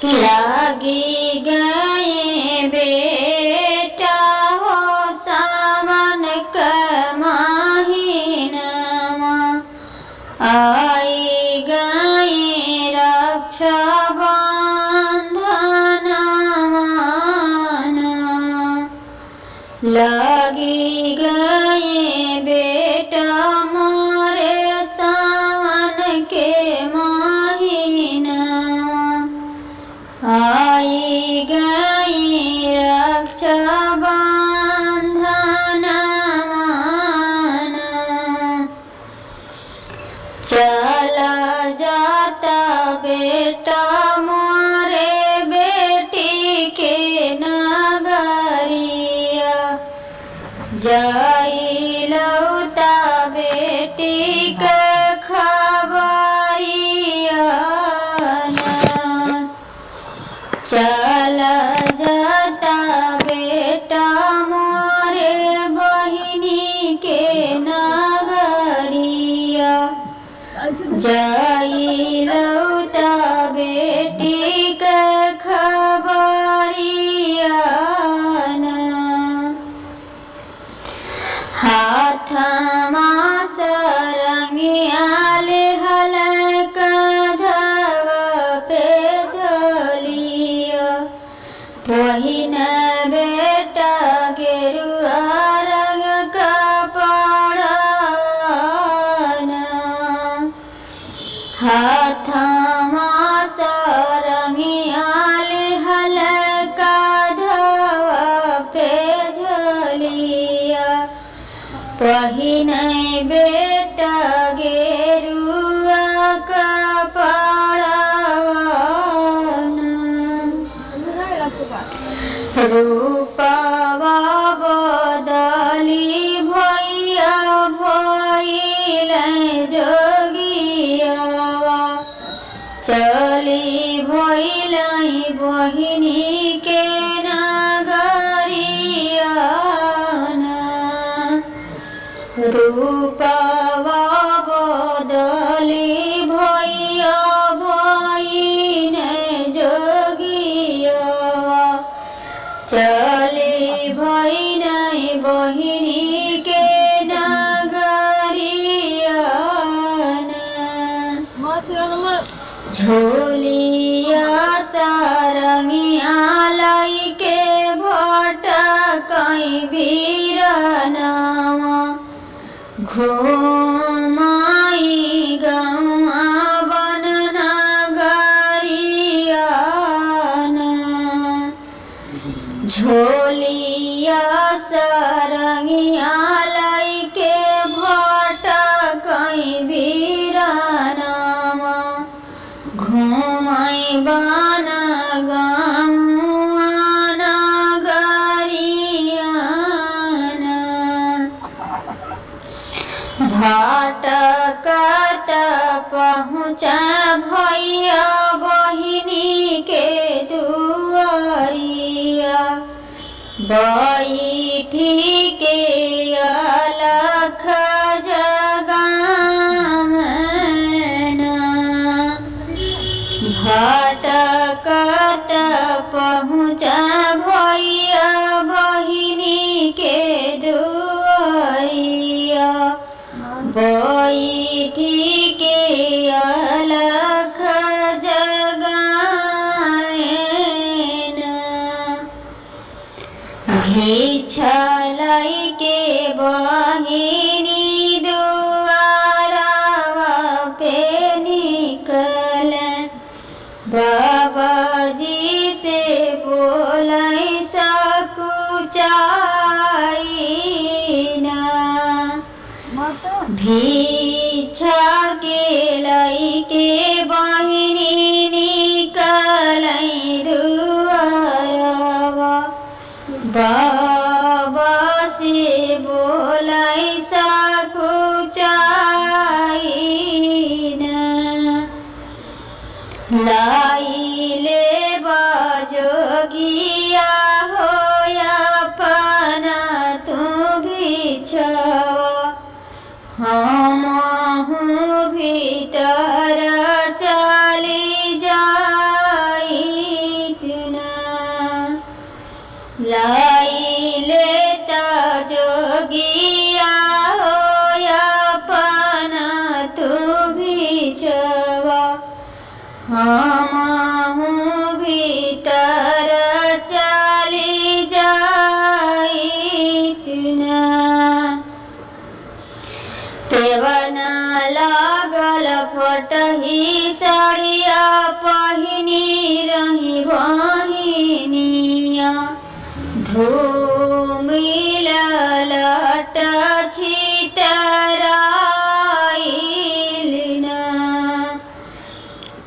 लागी गए बेटा हो सावन का महीनामा, आई गए रक्षा बंधनमा। लागी गए बेटा मोरे सावन के महीनामा, आई गई रक्षा बंधनमा। चला जाता बेटा मोरे बेटी के नगरिया, जाई लौता बेटी के खबरिया। चला जाता बेटा मोरे बहिनी के नगरिया, जाई लौता बेटी के खबरिया। हाथमा सरंगिया लेहल कांधवा पे झोलिया, पहिन बेटा गेरुआ रंग कपड़ाना। हाथमा सरंगिया लेहल कांधवा पे झोलिया, पहिन बेटा गेरुआ कपड़ाना। रूपवा बदली भैया भइल जोगियावा, चली भइल बहिनी के नगरिया। रूपवा बदली भैया भइल जोगियावा, चली भइल बहिनी के नगरिया। झोलिया सरंगिया लइके भटकै बीरनामा, घुमाई गौआ बन नगरिया। झोलिया सरंगिया लइके भटकै बीरनामा, घुमाई बन गौआ नगरिया। भटकत पहुँचा भैया बहिनी के दुआरिया, बैठी के अलख जगामना। भटकत पहुँचा भैया बहिनी के दुआरिया, बैठी के अलख जगावेना। भिक्षा लइके बहिनी दुआरवा पे निकल, बाबाजी से बोलै सकुचाइना। भिक्षा के लइके बहिनी निकलै दुआरवा, बाबा से बोलै सकुचाइना। लाइले बाजोगिया होया पना तू भिक्षवा, हमहु भीतर चली जाई। हमहु भीतर चली जाइत ना। पेवना लागल फटही साड़िया पहिनी रही बहिनिया। धूमिल लट छितराइल ना।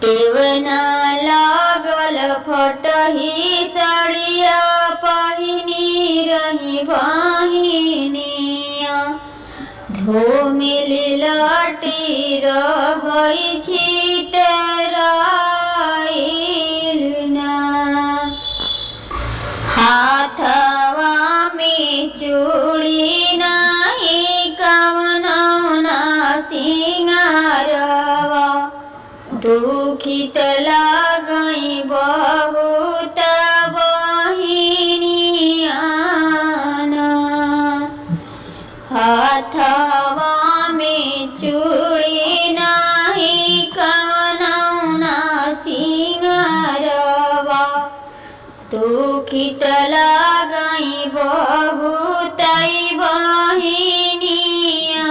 पेवना लागल फटही साड़िया पहिनी रही बहिनिया। धूमिल लटी रहै छितराइल ना। हाथवा में चूड़ी नाही कवनो ना सिंगारवा। दुखित लागई बहुत बहिनिया ना। हाथवा में चूड़ी नाही कवनो ना सिंगारवा। दुखित लागई बहुत बहिनिया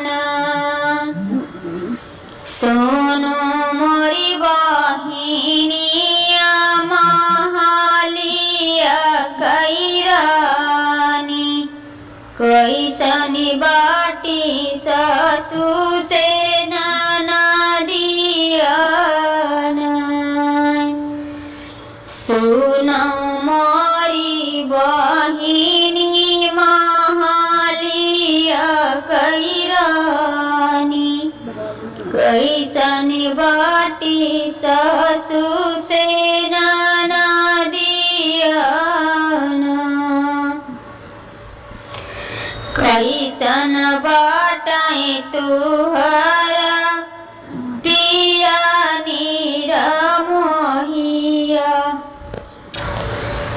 ना। सुनो मोरी बहिनिया महालिया कैरानी। कैसनी बाटी ससु से ननदिया ना। सुनो मोरी बहिनी महालिया कैरानी। कैसन बाटी ससु से ननदिया ना। कैसन बाटाई तुहरा पिया निरमोहिया।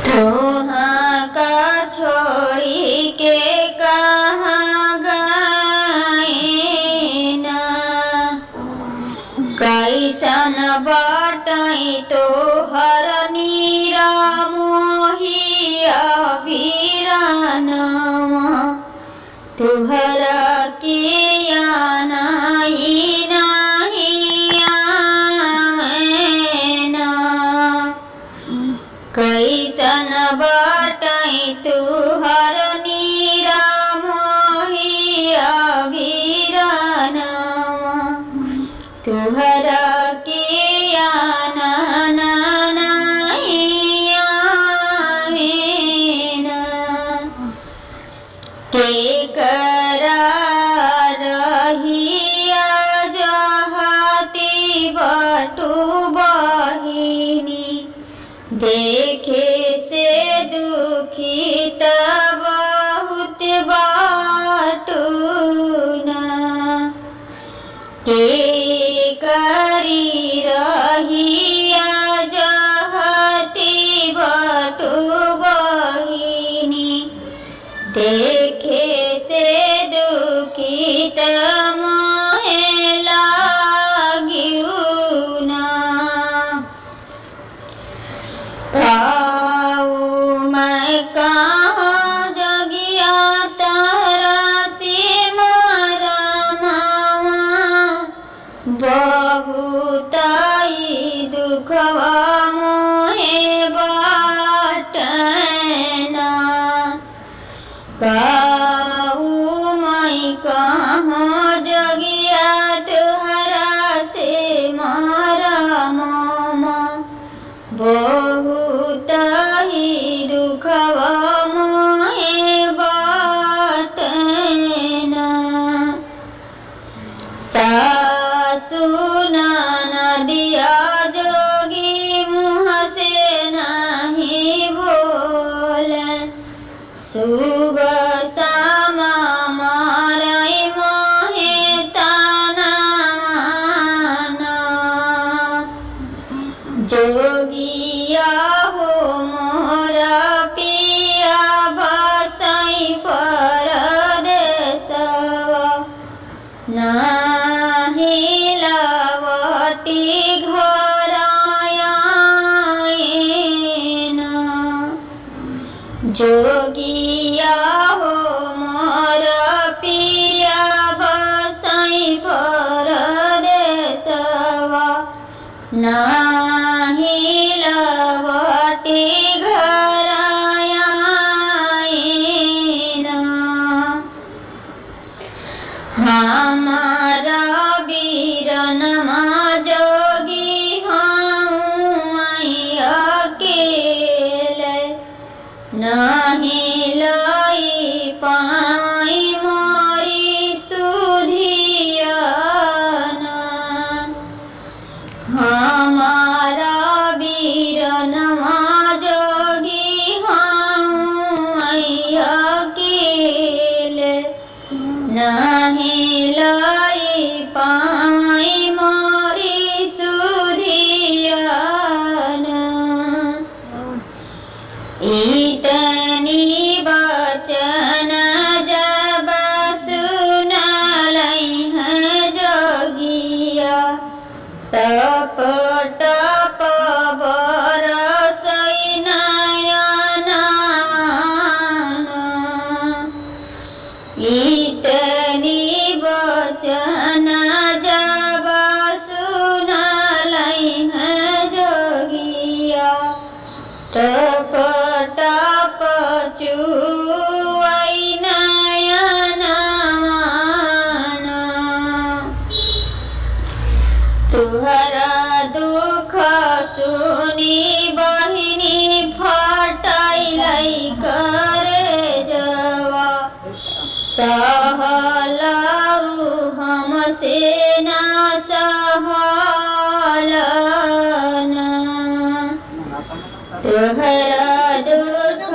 तुहाँ का छोड़ी के कहाँ गए ना। कैसन बाटाई तोहर निरमोहिया वीरानवा। तुहरा किया नाही आवेना। कैसन बाटाई तुहर निरमोहिया वीरानवा। तुहरा किया नाही आवेना। के करा रहिया जहती बटू बहिनी। देखे से दुखित बहुत बाटू ना। के करी रहिया जहती बटू बहिनी। देखे से दुखित मोहे लागिउ ना। ताऊ मैं कहाँ जगिया तारा से मारा मावा। बहुताई दुखवा मोहे बाटना। ताऊ मैं कहाँ जगिया तुहरा से मारा मामा। बहुत ही दुखवा मोहे बाटना। सासु ननदिया जोगी मुँह से नहीं बोले। सुबह शामा माराई मोहे ताना माना। जोगिया हो मोरा पिया बसाई परदेसवा। नाही लावटी घर जोगिया हो मोर पिया बसाई परदेसवा नाही लवटी घर आएना हमारा बीरनमा जोगी हूँ अकेले नहीं लाई पाई मोरी सुधियाना हमारा बीरनमा जोगी हूँ अकेले नहीं लाई पाई मोरी सुधियाना इतनी बचन जब सुनलै है जोगिया टप टप बरसै नयना इतनी बचन जब सुनलै है जोगिया टप टप चुआई नयना तुहरा दुख सुनी बहिनी फटैलै करे जवा सहलऊ हमसे ना सहलना तुहरा दुख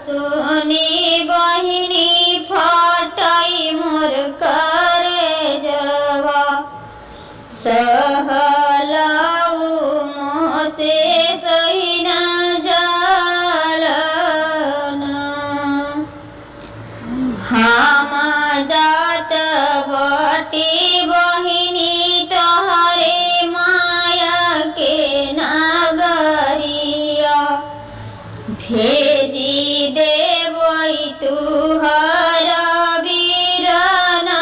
सुनी बहिनी फटाई मोर करे जवा सहलऊ मोसे सही न जलना हम जात बटी बहिनी तोहरे माया के नगरिया भेजी देवै तुहरा बीरना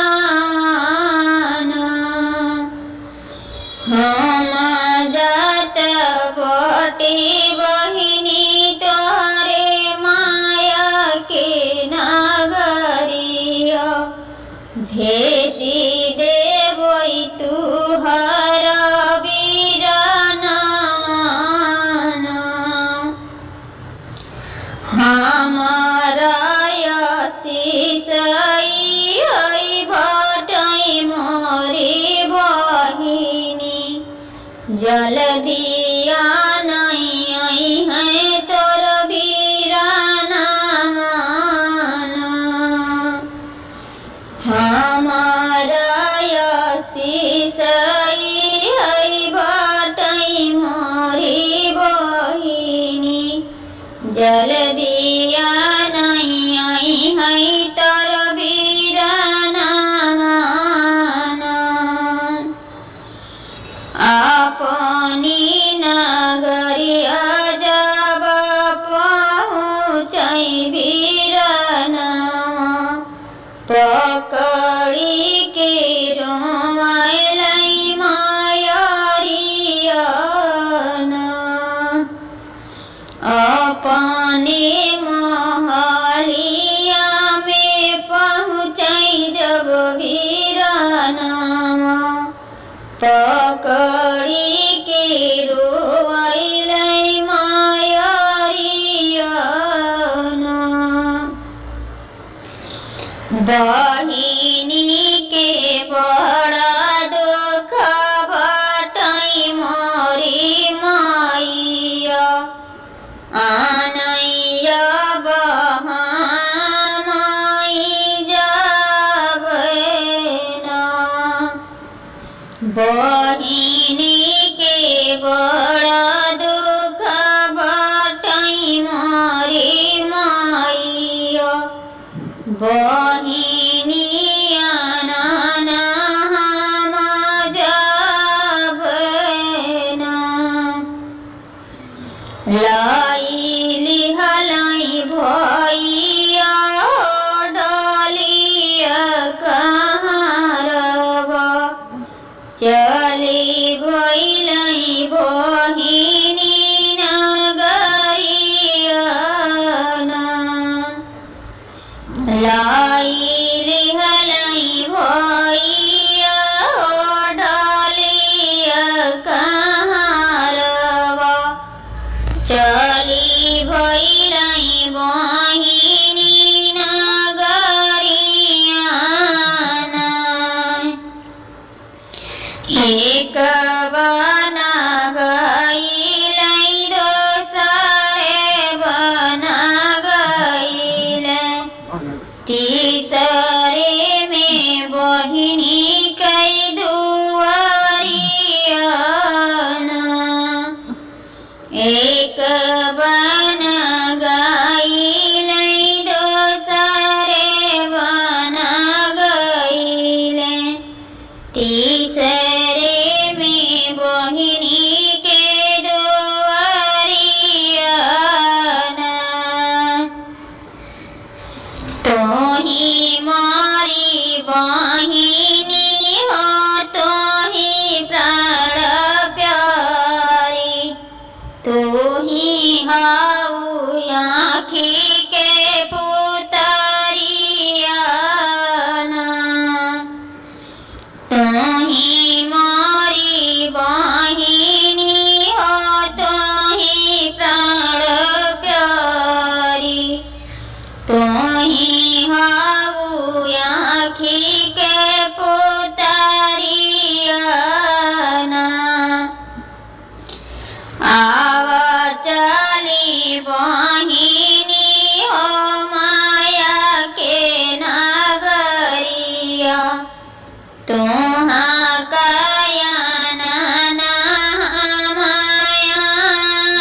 हम जात बटी बहिनी तोहरे माया के नगरिया भेजी देवै तुहरा बीरना हमारा आशीष भटै मोरी बहिनी जल्दिया नहीं आई है तोर बीराना हमारा आशीष भटै मोरी बहिनी जल्दिया नहीं आई है तोर बीराना अपनी नगरिया जब पहुँचै बीरना पकड़ी के रोवैलै मायरियाना अपने महलिया में पहुँचै जब बीरना पकड़ी के रोवैलै मायरियाना बहिनी के बड़ा दुख बटै मोरी माइया आनैया बहामाई जाबना बहिनी के बड़ा दुख बटै मोरी माइया बहिनी आना हम जाबना लाई लिहलाई भई एक बना गईलै दोसरे बना गईलै तीसरे में बहिनी कई दुआरियाना एक बना गईलै दोसरे बना गईलै तीसरे में बहिनी के दुआरियाना तोही मारी बहिनी हो तोही प्राण प्यारी तोही हाउ आँखी के पुतरियाना तोही मारी बहिनी हो तोही प्राण प्यारी तोही हाउ आँखी के पुतरियाना आव चली बहिनी हो माया के नगरिया तोहाँ कया नाना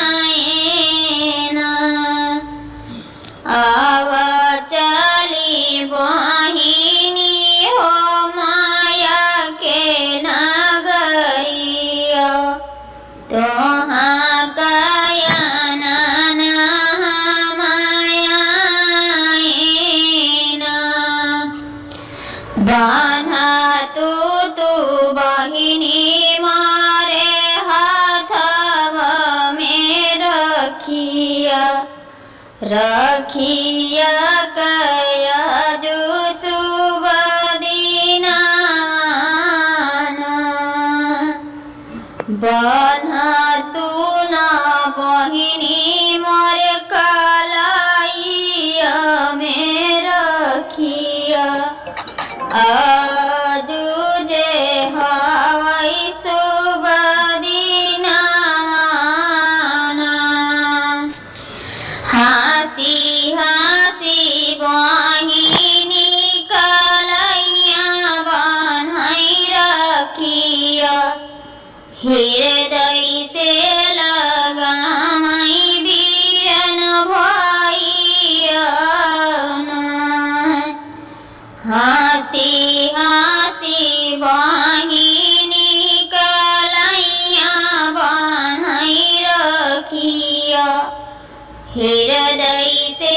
मायाना आव चली बहिनी हो माया के नगरिया तोहाँ कया नाना मायाना बान्हा तू बहिनी मारे हाथवा में रखिया रखिया कया जो शुभ दिनाना बान्हा तू ना बहिनी मोरे कलाइया में रखिया आजू जे हवाई शुभ दिनाना हासी हासी बहिनी कलैया बन्हाई रखिया हृदय से लगाई बीरन भैयाना हासी हासी बहिनी कलैया बन्हाई रखिया हृदय से